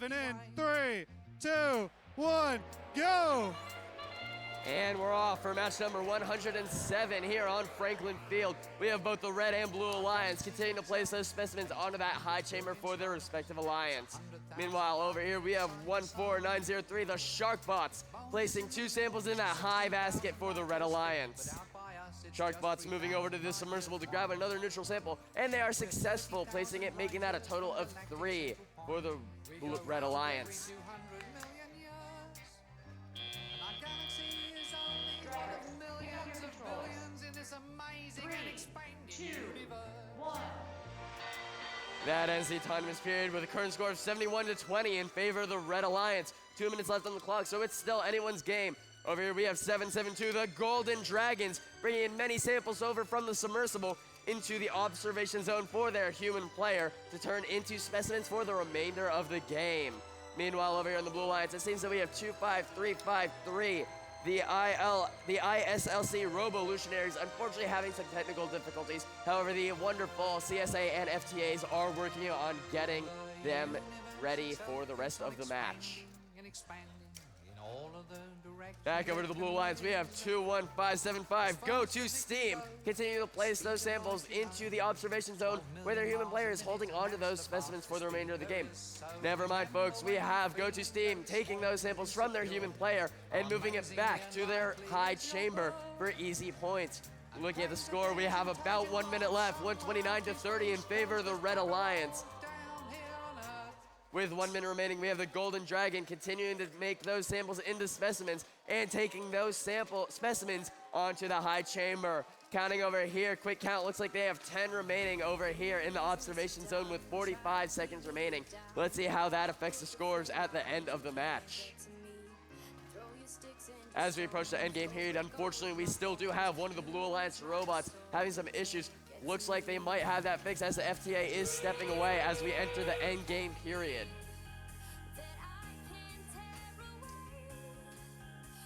7 in 3, 2, 1, go! And we're off for match number 107 here on Franklin Field. We have both the Red and Blue Alliance continuing to place those specimens onto that high chamber for their respective alliance. Meanwhile, over here we have 14903, the Sharkbots, placing 2 samples in that high basket for the Red Alliance. Sharkbots moving over to this submersible to grab another neutral sample, and they are successful, placing it, making that a total of 3 for the Red Alliance. That ends the autonomous period with a current score of 71-20 in favor of the Red Alliance. 2 minutes left on the clock, so it's still anyone's game. Over here we have 772, the Golden Dragons, bringing in many samples over from the submersible into the observation zone for their human player to turn into specimens for the remainder of the game. Meanwhile, over here on the Blue Alliance, it seems that we have 25353. The ISLC Rovolutionaries unfortunately having some technical difficulties. However, the wonderful CSA and FTAs are working on getting them ready for the rest of the match. Back over to the Blue Alliance, we have 21575, go to Steam. Continue to place those samples into the observation zone where their human player is holding onto those specimens for the remainder of the game. Never mind, folks, we have Go to Steam taking those samples from their human player and moving it back to their high chamber for easy points. Looking at the score, we have about 1 minute left, 129-30 in favor of the Red Alliance. With 1 minute remaining, we have the Golden Dragon continuing to make those samples into specimens and taking those specimens onto the high chamber. Counting over here, quick count, looks like they have 10 remaining over here in the observation zone with 45 seconds remaining. Let's see how that affects the scores at the end of the match. As we approach the end game period, unfortunately, we still do have one of the Blue Alliance robots having some issues. Looks like they might have that fixed as the FTA is stepping away as we enter the end game period.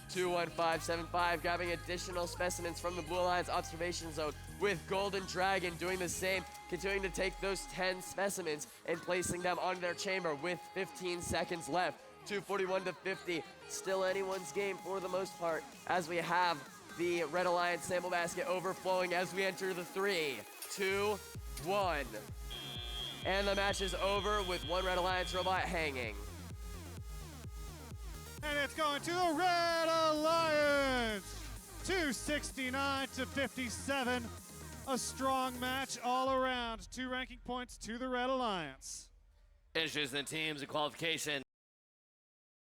21575 grabbing additional specimens from the Blue Alliance observation zone, with Golden Dragon doing the same, continuing to take those 10 specimens and placing them on their chamber with 15 seconds left. 241-50, still anyone's game for the most part, as we have the Red Alliance sample basket overflowing as we enter the 3, 2, 1. And the match is over with one Red Alliance robot hanging. And it's going to the Red Alliance, 269-57. A strong match all around. 2 ranking points to the Red Alliance. Issues in the teams and qualification.